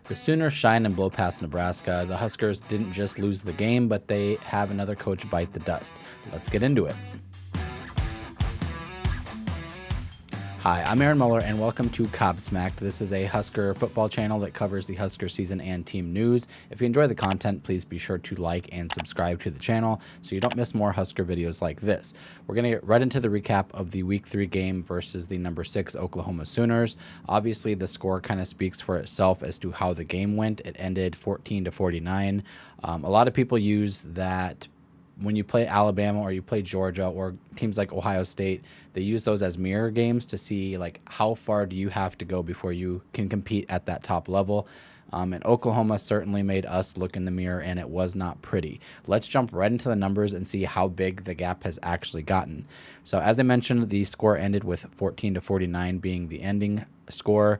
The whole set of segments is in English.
The Sooners shine and blow past Nebraska. The Huskers didn't just lose the game, but they have another coach bite the dust. Let's get into it. Hi, I'm Aaron Muller, and welcome to Cobsmacked. This is a Husker football channel that covers the Husker season and team news. If you enjoy the content, please be sure to like and subscribe to the channel so you don't miss more Husker videos like this. We're going to get right into the recap of the Week 3 game versus the number 6 Oklahoma Sooners. Obviously, the score kind of speaks for itself as to how the game went. It ended 14-49. A lot of people use that when you play Alabama or you play Georgia or teams like Ohio State, they use those as mirror games to see like how far do you have to go before you can compete at that top level. And Oklahoma certainly made us look in the mirror, and it was not pretty. Let's jump right into the numbers and see how big the gap has actually gotten. So as I mentioned, the score ended with 14-49 being the ending score.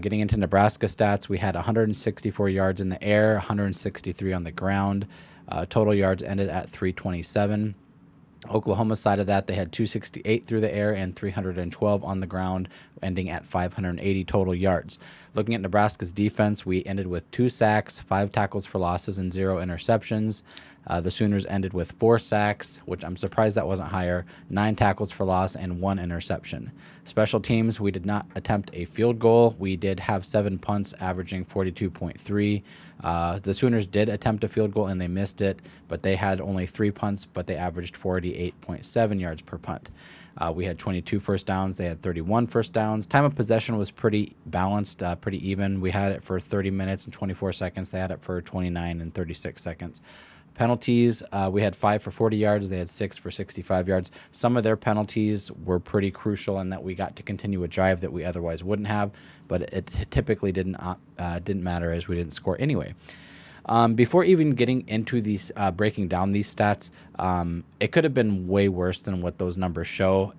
Getting into Nebraska stats, we had 164 yards in the air, 163 on the ground. Total yards ended at 327. Oklahoma side of that, they had 268 through the air and 312 on the ground, ending at 580 total yards. Looking at Nebraska's defense, we ended with 2 sacks, 5 tackles for losses, and 0 interceptions. The Sooners ended with 4 sacks, which I'm surprised that wasn't higher, 9 tackles for loss, and 1 interception. Special teams, we did not attempt a field goal. We did have 7 punts, averaging 42.3. The Sooners did attempt a field goal, and they missed it, but they had only 3 punts, but they averaged 48.7 yards per punt. We had 22 first downs. They had 31 first downs. Time of possession was pretty balanced, pretty even. We had it for 30 minutes and 24 seconds. They had it for 29 and 36 seconds. Penalties, we had 5 for 40 yards. They had 6 for 65 yards. Some of their penalties were pretty crucial in that we got to continue a drive that we otherwise wouldn't have, but it typically didn't matter as we didn't score anyway. Before even getting into these, breaking down these stats, it could have been way worse than what those numbers show.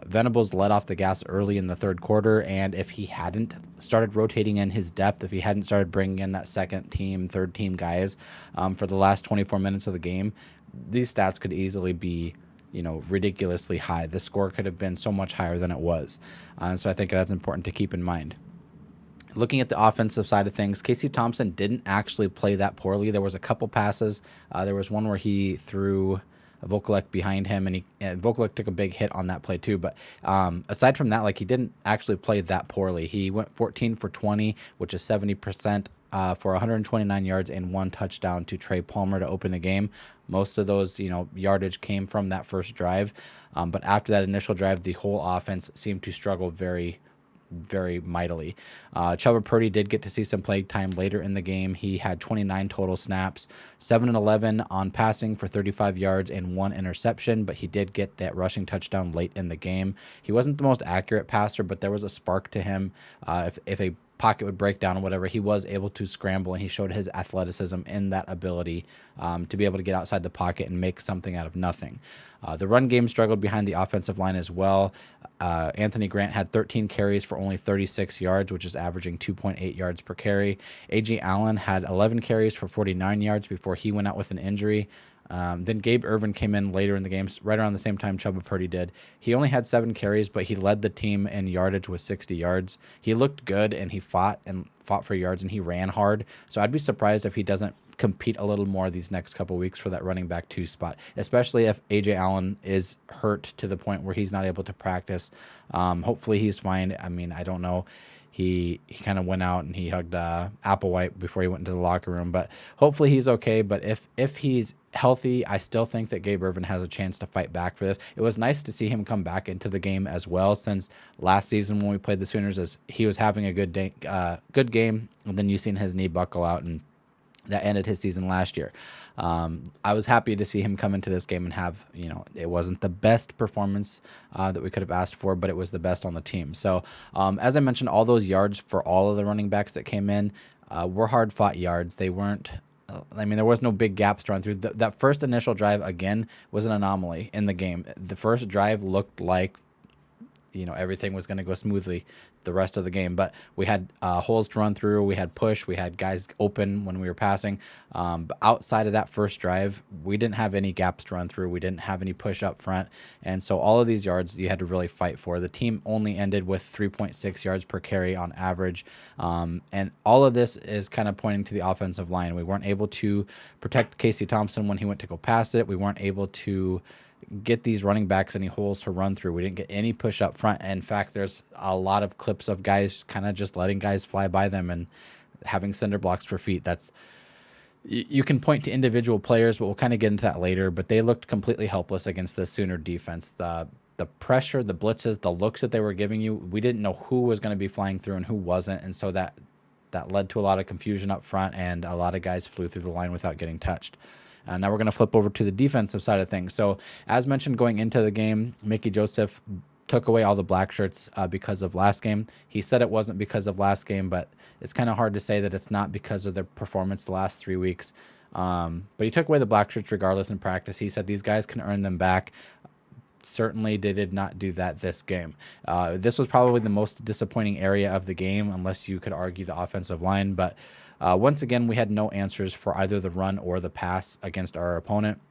Venables let off the gas early in the third quarter, and if he hadn't started rotating in his depth, if he hadn't started bringing in that second team, third team guys for the last 24 minutes of the game, these stats could easily be ridiculously high. The score could have been so much higher than it was. So I think that's important to keep in mind. Looking at the offensive side of things, Casey Thompson didn't actually play that poorly. There was a couple passes. There was one where he threw Vokalek behind him, and Vokalek took a big hit on that play too. But aside from that, he didn't actually play that poorly. He went 14 for 20, which is 70%, for 129 yards and 1 touchdown to Trey Palmer to open the game. Most of those, yardage came from that first drive. But after that initial drive, the whole offense seemed to struggle very mightily. Chuba Purdy did get to see some play time later in the game. He had 29 total snaps, 7 and 11 on passing for 35 yards and 1 interception, but he did get that rushing touchdown late in the game. He wasn't the most accurate passer, but there was a spark to him. If a pocket would break down or whatever, he was able to scramble, and he showed his athleticism in that ability to be able to get outside the pocket and make something out of nothing. The run game struggled behind the offensive line as well. Anthony Grant had 13 carries for only 36 yards, which is averaging 2.8 yards per carry. A.J. Allen had 11 carries for 49 yards before he went out with an injury. Then Gabe Ervin came in later in the game, right around the same time Chuba Purdy did. He only had 7 carries, but he led the team in yardage with 60 yards. He looked good, and he fought for yards, and he ran hard. So I'd be surprised if he doesn't compete a little more these next couple weeks for that running back 2 spot, especially if A.J. Allen is hurt to the point where he's not able to practice. Hopefully he's fine. I mean, I don't know. He kind of went out and he hugged Applewhite before he went into the locker room, but hopefully he's okay. But if he's healthy, I still think that Gabe Ervin has a chance to fight back for this. It was nice to see him come back into the game as well, since last season when we played the Sooners, as he was having a good game, and then you seen his knee buckle out, and that ended his season last year. I was happy to see him come into this game and have, it wasn't the best performance that we could have asked for, but it was the best on the team. So as I mentioned, all those yards for all of the running backs that came in were hard-fought yards. They weren't, there was no big gaps to run through. That first initial drive, again, was an anomaly in the game. The first drive looked like everything was going to go smoothly the rest of the game. But we had holes to run through. We had push. We had guys open when we were passing. But outside of that first drive, we didn't have any gaps to run through. We didn't have any push up front. And so all of these yards you had to really fight for. The team only ended with 3.6 yards per carry on average. And all of this is kind of pointing to the offensive line. We weren't able to protect Casey Thompson when he went to go pass it. We weren't able to get these running backs any holes to run through. We didn't get any push up front. In fact, there's a lot of clips of guys kind of just letting guys fly by them and having cinder blocks for feet. You can point to individual players, but we'll kind of get into that later. But they looked completely helpless against the Sooner defense. The pressure, the blitzes, the looks that they were giving you, we didn't know who was going to be flying through and who wasn't. And so that led to a lot of confusion up front, and a lot of guys flew through the line without getting touched. Now we're going to flip over to the defensive side of things. So as mentioned going into the game, Mickey Joseph took away all the black shirts because of last game. He said it wasn't because of last game, but it's kind of hard to say that it's not because of their performance the last 3 weeks. But he took away the black shirts regardless in practice. He said these guys can earn them back. Certainly they did not do that this game. This was probably the most disappointing area of the game, unless you could argue the offensive line. But once again, we had no answers for either the run or the pass against our opponent.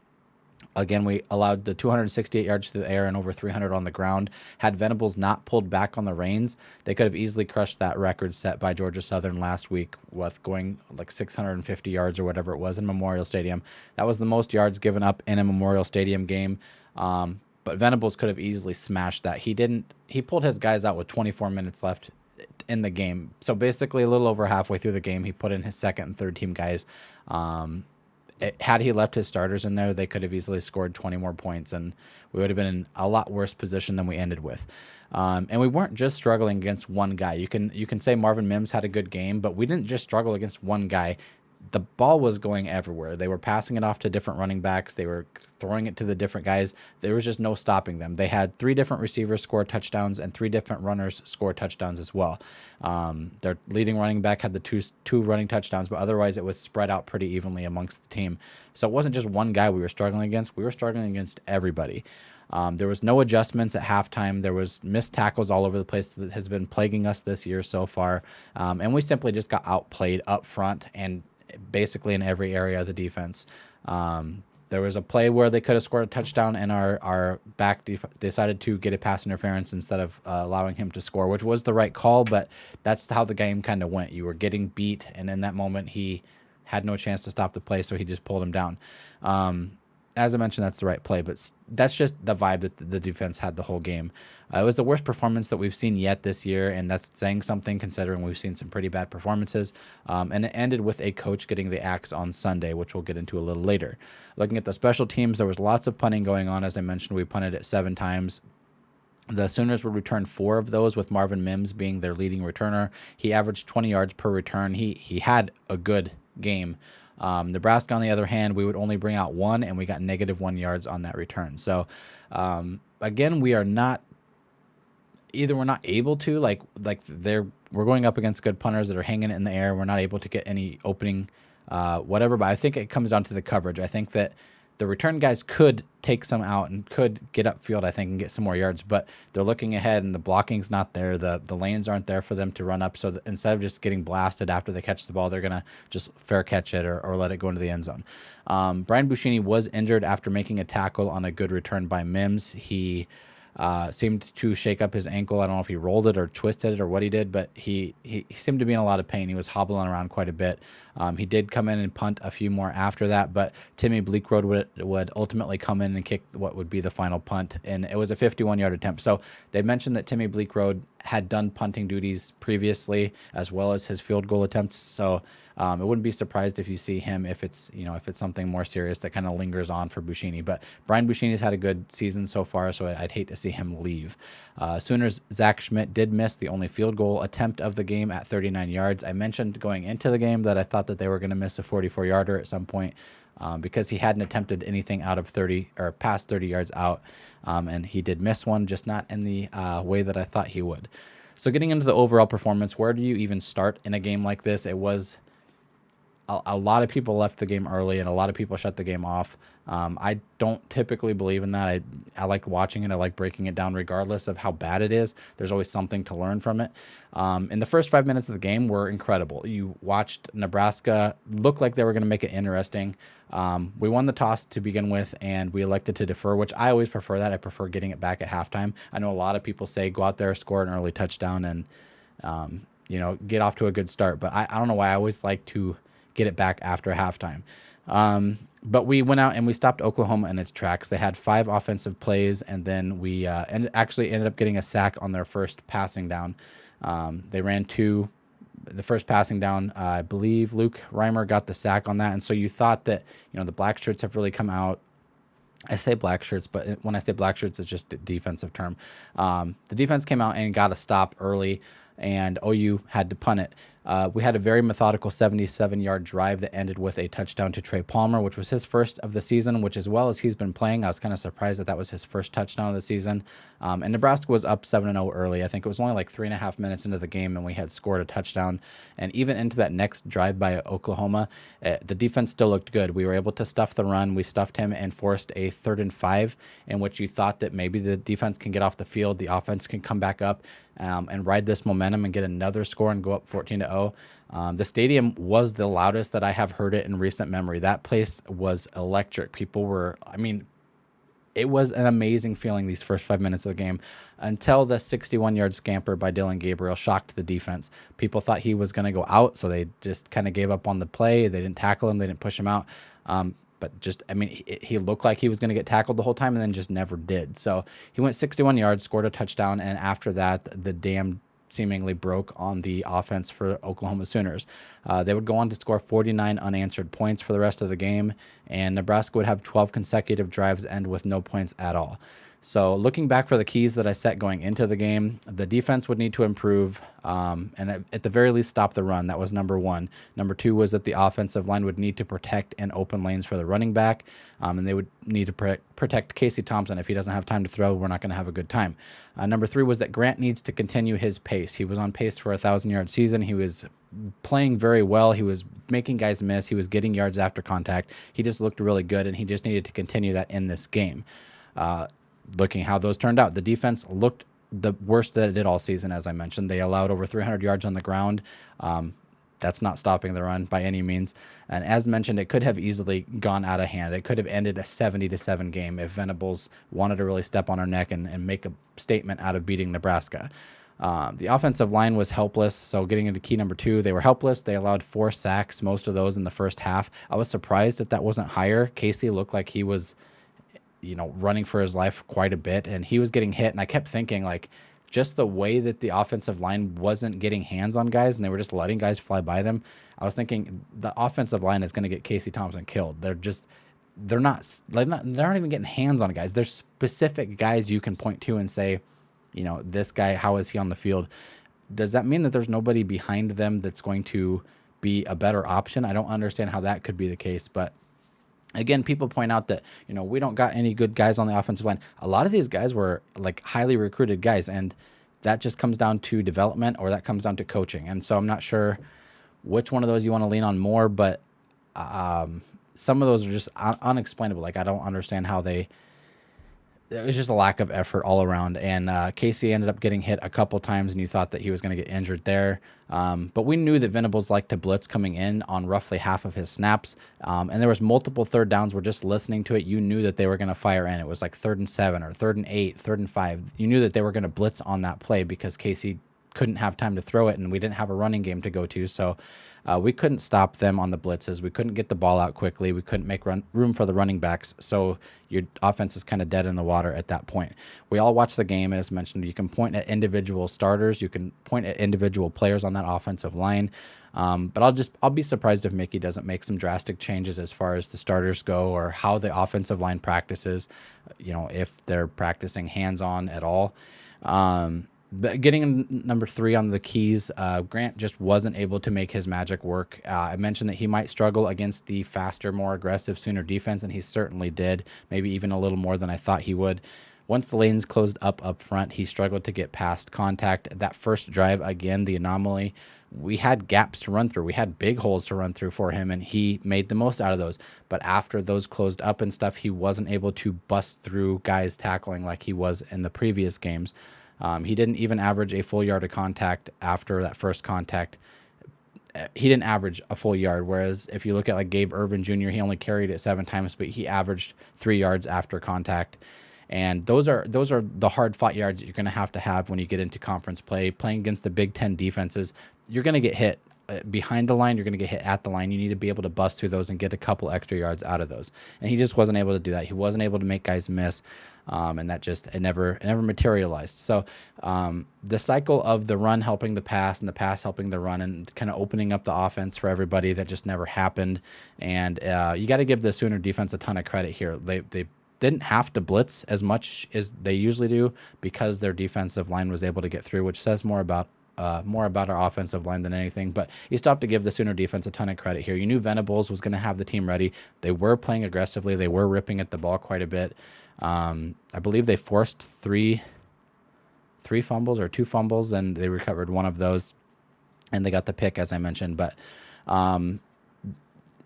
Again, we allowed the 268 yards through the air and over 300 on the ground. Had Venables not pulled back on the reins, they could have easily crushed that record set by Georgia Southern last week with going like 650 yards or whatever it was in Memorial Stadium. That was the most yards given up in a Memorial Stadium game. But Venables could have easily smashed that. He didn't. He pulled his guys out with 24 minutes left in the game. So basically a little over halfway through the game, he put in his second and third team guys. Had he left his starters in there, they could have easily scored 20 more points, and we would have been in a lot worse position than we ended with. And we weren't just struggling against one guy. You can say Marvin Mims had a good game, but we didn't just struggle against one guy. The ball was going everywhere. They were passing it off to different running backs. They were throwing it to the different guys. There was just no stopping them. They had 3 different receivers score touchdowns and 3 different runners score touchdowns as well. Their leading running back had the two running touchdowns, but otherwise it was spread out pretty evenly amongst the team. So it wasn't just one guy we were struggling against. We were struggling against everybody. There was no adjustments at halftime. There was missed tackles all over the place that has been plaguing us this year so far. And we simply just got outplayed up front and basically in every area of the defense. There was a play where they could have scored a touchdown, and our back decided to get a pass interference instead of allowing him to score, which was the right call, but that's how the game kind of went. You were getting beat, and in that moment, he had no chance to stop the play, so he just pulled him down. As I mentioned, that's the right play, but that's just the vibe that the defense had the whole game. It was the worst performance that we've seen yet this year, and that's saying something considering we've seen some pretty bad performances. And it ended with a coach getting the axe on Sunday, which we'll get into a little later. Looking at the special teams, there was lots of punting going on. As I mentioned, we punted it 7 times. The Sooners would return 4 of those, with Marvin Mims being their leading returner. He averaged 20 yards per return. He had a good game. Nebraska, on the other hand, we would only bring out 1, and we got -1 yards on that return. So, again, we're not able to, we're going up against good punters that are hanging it in the air. We're not able to get any opening, whatever. But I think it comes down to the coverage. I think that the return guys could take some out and could get upfield, I think, and get some more yards, but they're looking ahead and the blocking's not there. The lanes aren't there for them to run up. So instead of just getting blasted after they catch the ball, they're going to just fair catch it or let it go into the end zone. Brian Buschini was injured after making a tackle on a good return by Mims. He seemed to shake up his ankle. I don't know if he rolled it or twisted it or what he did, but he seemed to be in a lot of pain. He was hobbling around quite a bit. He did come in and punt a few more after that, but Timmy Bleekrode would ultimately come in and kick what would be the final punt, and it was a 51-yard attempt. So they mentioned that Timmy Bleekrode had done punting duties previously as well as his field goal attempts. So I wouldn't be surprised if you see him if it's something more serious that kind of lingers on for Buschini. But Brian Buschini's had a good season so far, so I'd hate to see him leave. Sooners' Zach Schmidt did miss the only field goal attempt of the game at 39 yards. I mentioned going into the game that I thought that they were going to miss a 44-yarder at some point because he hadn't attempted anything out of 30 or past 30 yards out, and he did miss one, just not in the way that I thought he would. So getting into the overall performance, where do you even start in a game like this? It was a lot of people left the game early and a lot of people shut the game off. I don't typically believe in that. I like watching it. I like breaking it down regardless of how bad it is. There's always something to learn from it. In the first 5 minutes of the game were incredible. You watched Nebraska look like they were going to make it interesting. We won the toss to begin with, and we elected to defer, which I always prefer that. I prefer getting it back at halftime. I know a lot of people say go out there, score an early touchdown, and get off to a good start. But I don't know why I always like to get it back after halftime. But we went out and we stopped Oklahoma in its tracks. They had 5 offensive plays, and then we actually ended up getting a sack on their first passing down. They ran 2. The first passing down, I believe Luke Reimer got the sack on that. And so you thought that, the black shirts have really come out. I say black shirts, but when I say black shirts, it's just a defensive term. The defense came out and got a stop early, and OU had to punt it. We had a very methodical 77-yard drive that ended with a touchdown to Trey Palmer, which was his first of the season, which as well as he's been playing, I was kind of surprised that was his first touchdown of the season. And Nebraska was up 7-0 early. I think it was only like 3.5 minutes into the game, and we had scored a touchdown. And even into that next drive by Oklahoma, the defense still looked good. We were able to stuff the run. We stuffed him and forced a 3rd and 5, in which you thought that maybe the defense can get off the field, the offense can come back up and ride this momentum and get another score and go up 14-0. The stadium was the loudest that I have heard it in recent memory. That place was electric. It was an amazing feeling these first 5 minutes of the game until the 61-yard scamper by Dylan Gabriel shocked the defense. People thought he was going to go out, so they just kind of gave up on the play. They didn't tackle him. They didn't push him out. He looked like he was going to get tackled the whole time and then just never did. So he went 61 yards, scored a touchdown, and after that, the dam seemingly broke on the offense for Oklahoma Sooners. They would go on to score 49 unanswered points for the rest of the game, and Nebraska would have 12 consecutive drives end with no points at all. So looking back for the keys that I set going into the game, the defense would need to improve and at the very least stop the run. That was number 1. Number 2 was that the offensive line would need to protect and open lanes for the running back, and they would need to protect Casey Thompson. If he doesn't have time to throw, we're not going to have a good time. Number 3 was that Grant needs to continue his pace. He was on pace for a 1,000-yard season. He was playing very well. He was making guys miss. He was getting yards after contact. He just looked really good, and he just needed to continue that in this game. Looking how those turned out, the defense looked the worst that it did all season, as I mentioned. They allowed over 300 yards on the ground. That's not stopping the run by any means. And as mentioned, it could have easily gone out of hand. It could have ended a 70-7 game if Venables wanted to really step on our neck and make a statement out of beating Nebraska. The offensive line was helpless. So getting into key number 2, they were helpless. They allowed 4 sacks, most of those in the first half. I was surprised that wasn't higher. Casey looked like he was running for his life quite a bit, and he was getting hit. And I kept thinking, just the way that the offensive line wasn't getting hands on guys and they were just letting guys fly by them, I was thinking the offensive line is going to get Casey Thompson killed. They're not even getting hands on guys. There's specific guys you can point to and say, this guy, how is he on the field? Does that mean that there's nobody behind them that's going to be a better option? I don't understand how that could be the case, but again, people point out that, we don't got any good guys on the offensive line. A lot of these guys were highly recruited guys, and that just comes down to development or that comes down to coaching. And so I'm not sure which one of those you want to lean on more, but some of those are just unexplainable. I don't understand how it was just a lack of effort all around. And Casey ended up getting hit a couple times, and you thought that he was going to get injured there. But we knew that Venables liked to blitz coming in on roughly half of his snaps. And there was multiple 3rd downs. We're just listening to it. You knew that they were going to fire in. It was 3rd and 7 or 3rd and 8, 3rd and 5. You knew that they were going to blitz on that play because Casey couldn't have time to throw it, and we didn't have a running game to go to. So we couldn't stop them on the blitzes. We couldn't get the ball out quickly. We couldn't make room for the running backs. So your offense is kind of dead in the water at that point. We all watched the game, and as mentioned, you can point at individual starters. You can point at individual players on that offensive line. But I'll be surprised if Mickey doesn't make some drastic changes as far as the starters go or how the offensive line practices, if they're practicing hands-on at all. But getting number 3 on the keys, Grant just wasn't able to make his magic work. I mentioned that he might struggle against the faster, more aggressive Sooner defense, and he certainly did, maybe even a little more than I thought he would. Once the lanes closed up front, he struggled to get past contact. That first drive, again, the anomaly we had gaps to run through. We had big holes to run through for him, and he made the most out of those. But after those closed up and stuff, he wasn't able to bust through guys tackling like he was in the previous games. He didn't even average a full yard of contact after that first contact. He didn't average a full yard, whereas if you look at like Gabe Ervin Jr., he only carried it 7 times, but he averaged 3 yards after contact. And those are the hard-fought yards that you're going to have when you get into conference play. Playing against the Big Ten defenses, you're going to get hit behind the line. You're going to get hit at the line. You need to be able to bust through those and get a couple extra yards out of those. And he just wasn't able to do that. He wasn't able to make guys miss, and that just it never materialized. So the cycle of the run helping the pass and the pass helping the run and kind of opening up the offense for everybody, that just never happened. And you got to give the Sooner defense a ton of credit here. They didn't have to blitz as much as they usually do because their defensive line was able to get through, which says more about our offensive line than anything. But you still have to give the Sooner defense a ton of credit here. You knew Venables was going to have the team ready. They were playing aggressively. They were ripping at the ball quite a bit. I believe they forced three fumbles or 2 fumbles, and they recovered one of those, and they got the pick, as I mentioned. But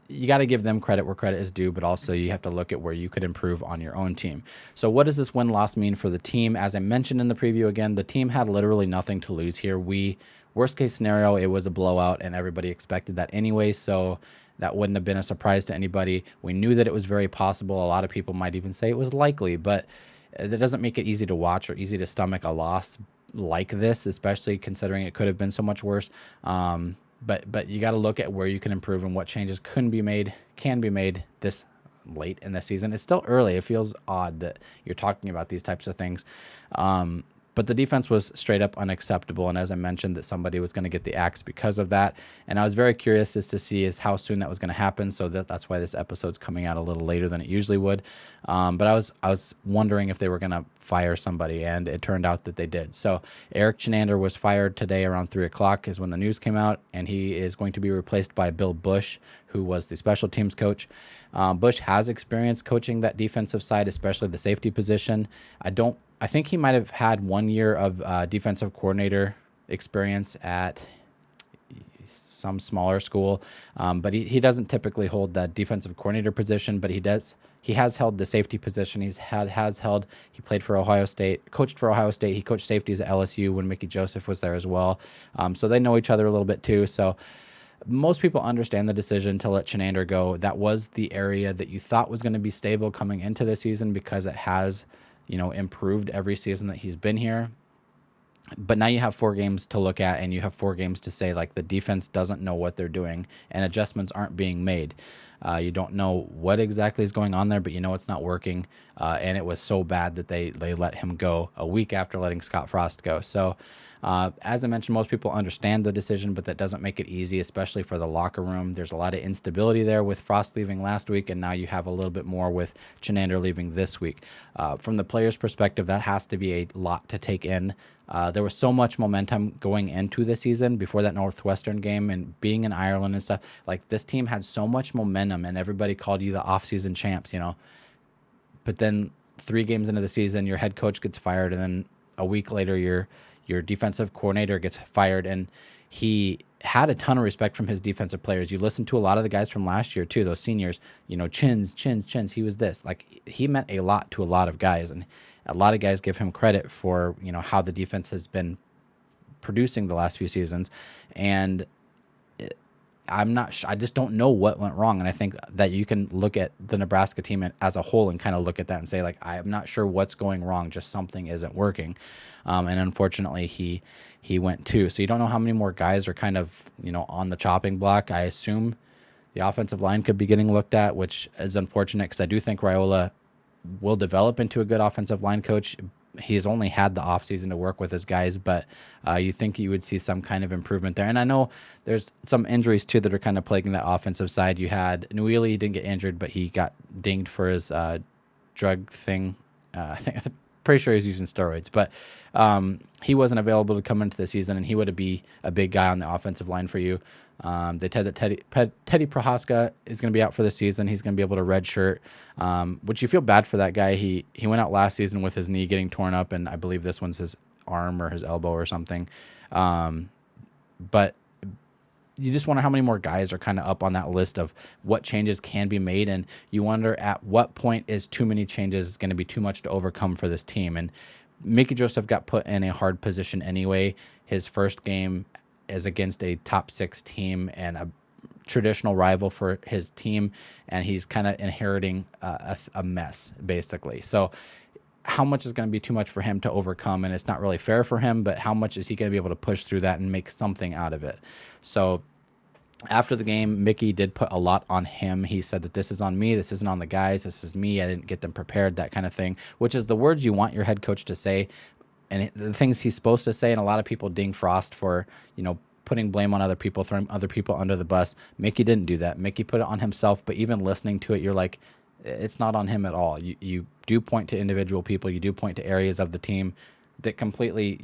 you got to give them credit where credit is due, but also you have to look at where you could improve on your own team. So what does this win-loss mean for the team? As I mentioned in the preview again, the team had literally nothing to lose here. Worst case scenario, it was a blowout, and everybody expected that anyway, so that wouldn't have been a surprise to anybody. We knew that it was very possible. A lot of people might even say it was likely, but that doesn't make it easy to watch or easy to stomach a loss like this, especially considering it could have been so much worse. But you got to look at where you can improve and what changes can be made this late in the season. It's still early. It feels odd that you're talking about these types of things. But the defense was straight up unacceptable. And as I mentioned, that somebody was going to get the axe because of that. And I was very curious as to see how soon that was going to happen. So that's why this episode's coming out a little later than it usually would. But I was wondering if they were going to fire somebody, and it turned out that they did. So Eric Chenander was fired today around 3 o'clock is when the news came out, and he is going to be replaced by Bill Bush, who was the special teams coach. Bush has experience coaching that defensive side, especially the safety position. I think he might have had 1 year of defensive coordinator experience at some smaller school, but he doesn't typically hold that defensive coordinator position, but he has held the safety position. He played for Ohio State, coached for Ohio State. He coached safeties at LSU when Mickey Joseph was there as well. So they know each other a little bit too. So most people understand the decision to let Chenander go. That was the area that you thought was going to be stable coming into the season because it has, improved every season that he's been here. But now you have 4 games to look at, and you have 4 games to say, like, the defense doesn't know what they're doing, and adjustments aren't being made. You don't know what exactly is going on there, but you know it's not working. And it was so bad that they let him go a week after letting Scott Frost go. So as I mentioned, most people understand the decision, but that doesn't make it easy, especially for the locker room. There's a lot of instability there with Frost leaving last week, and now you have a little bit more with Chenander leaving this week. From the players' perspective, that has to be a lot to take in. There was so much momentum going into the season before that Northwestern game and being in Ireland and stuff. Like, this team had so much momentum, and everybody called you the off-season champs, But then 3 games into the season, your head coach gets fired, and then a week later, your defensive coordinator gets fired, and he had a ton of respect from his defensive players. You listen to a lot of the guys from last year too, those seniors, Chins, he was this. Like, he meant a lot to a lot of guys, and a lot of guys give him credit for, how the defense has been producing the last few seasons. And I'm not I just don't know what went wrong. And I think that you can look at the Nebraska team as a whole and kind of look at that and say, like, I'm not sure what's going wrong. Just something isn't working. And unfortunately, he went too. So you don't know how many more guys are kind of, on the chopping block. I assume the offensive line could be getting looked at, which is unfortunate because I do think Raiola will develop into a good offensive line coach. He's only had the offseason to work with his guys, but you think you would see some kind of improvement there. And I know there's some injuries, too, that are kind of plaguing that offensive side. You had Nuili, he didn't get injured, but he got dinged for his drug thing. I'm pretty sure he's using steroids, but he wasn't available to come into the season, and he would be a big guy on the offensive line for you. They said that Teddy Prohaska is going to be out for the season. He's going to be able to redshirt, which you feel bad for that guy. He went out last season with his knee getting torn up, and I believe this one's his arm or his elbow or something. But you just wonder how many more guys are kind of up on that list of what changes can be made. And you wonder at what point is too many changes going to be too much to overcome for this team. And Mickey Joseph got put in a hard position anyway. His first game is against a top 6 team and a traditional rival for his team, and he's kind of inheriting a mess basically. So how much is going to be too much for him to overcome? And it's not really fair for him, but how much is he going to be able to push through that and make something out of it? So after the game, Mickey did put a lot on him. He said that this is on me. This isn't on the guys. This is me. I didn't get them prepared, that kind of thing, which is the words you want your head coach to say and the things he's supposed to say. And a lot of people ding Frost for, putting blame on other people, throwing other people under the bus. Mickey didn't do that. Mickey put it on himself, but even listening to it, you're like, it's not on him at all. You do point to individual people. You do point to areas of the team that completely,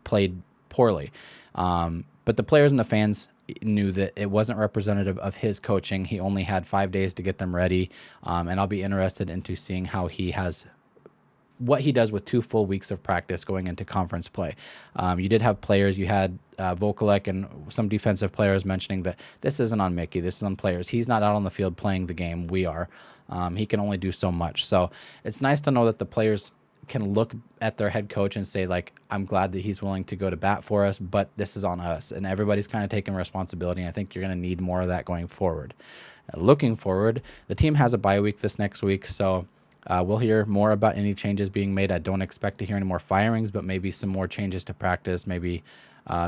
played poorly. But the players and the fans knew that it wasn't representative of his coaching. He only had 5 days to get them ready. And I'll be interested into seeing what he does with 2 full weeks of practice going into conference play. You did have players, you had Vokalek and some defensive players mentioning that this isn't on Mickey, this is on players. He's not out on the field playing the game, we are. He can only do so much. So it's nice to know that the players can look at their head coach and say, like, I'm glad that he's willing to go to bat for us, but this is on us. And everybody's kind of taking responsibility. And I think you're going to need more of that going forward. Looking forward, the team has a bye week this next week, so we'll hear more about any changes being made. I don't expect to hear any more firings, but maybe some more changes to practice, maybe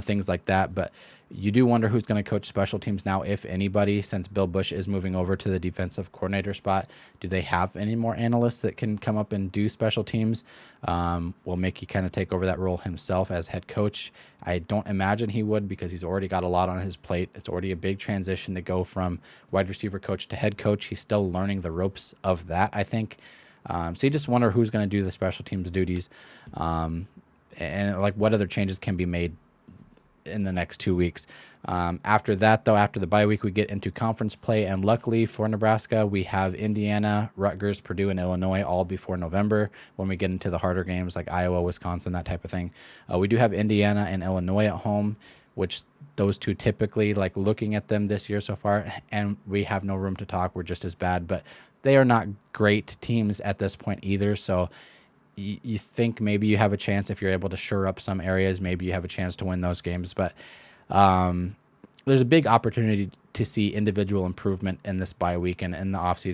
things like that. But you do wonder who's going to coach special teams now, if anybody, since Bill Bush is moving over to the defensive coordinator spot. Do they have any more analysts that can come up and do special teams? Will Mickey kind of take over that role himself as head coach? I don't imagine he would, because he's already got a lot on his plate. It's already a big transition to go from wide receiver coach to head coach. He's still learning the ropes of that, I think. So you just wonder who's going to do the special teams duties, and like what other changes can be made in the next 2 weeks. After that, though, after the bye week, we get into conference play, and luckily for Nebraska, we have Indiana, Rutgers, Purdue, and Illinois all before November when we get into the harder games like Iowa, Wisconsin, that type of thing. We do have Indiana and Illinois at home, which those two typically, like looking at them this year so far, and we have no room to talk. We're just as bad, but they are not great teams at this point either. So you think maybe you have a chance if you're able to shore up some areas. Maybe you have a chance to win those games. But there's a big opportunity to see individual improvement in this bye week and in the off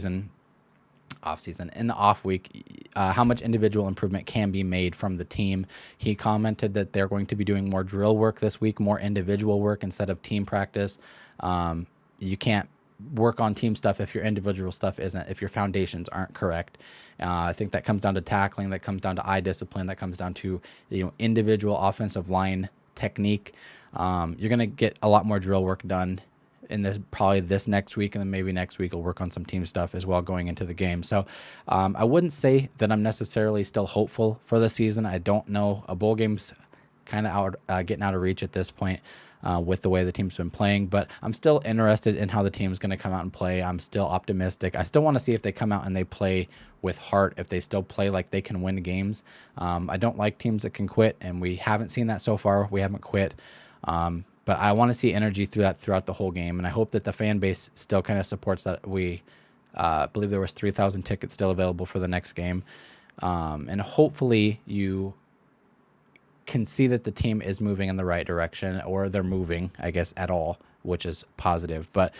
week, how much individual improvement can be made from the team. He commented that they're going to be doing more drill work this week, more individual work instead of team practice. You can't work on team stuff if your individual stuff isn't, if your foundations aren't correct. I think that comes down to tackling, that comes down to eye discipline, that comes down to individual offensive line technique. You're going to get a lot more drill work done in this next week, and then maybe next week we'll work on some team stuff as well going into the game. So I wouldn't say that I'm necessarily still hopeful for the season. I don't know. A bowl game's kind of getting out of reach at this point. With the way the team's been playing, but I'm still interested in how the team's going to come out and play. I'm still optimistic. I still want to see if they come out and they play with heart, if they still play like they can win games. I don't like teams that can quit, and we haven't seen that so far. We haven't quit. But I want to see energy throughout the whole game, and I hope that the fan base still kind of supports that. We believe there was 3,000 tickets still available for the next game, and hopefully you can see that the team is moving in the right direction, or they're moving, I guess, at all, which is positive. But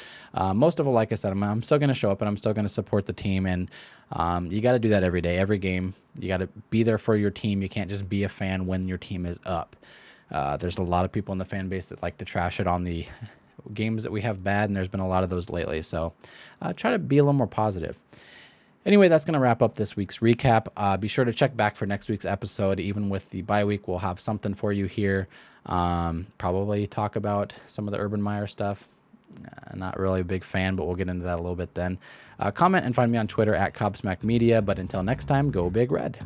most of all, like I said, I'm still going to show up and I'm still going to support the team. And you got to do that every day, every game. You got to be there for your team. You can't just be a fan when your team is up. There's a lot of people in the fan base that like to trash it on the games that we have bad, and there's been a lot of those lately. So try to be a little more positive. Anyway, that's going to wrap up this week's recap. Be sure to check back for next week's episode. Even with the bye week, we'll have something for you here. Probably talk about some of the Urban Meyer stuff. Not really a big fan, but we'll get into that a little bit then. Comment and find me on Twitter at Cobsmacked Media. But until next time, go Big Red.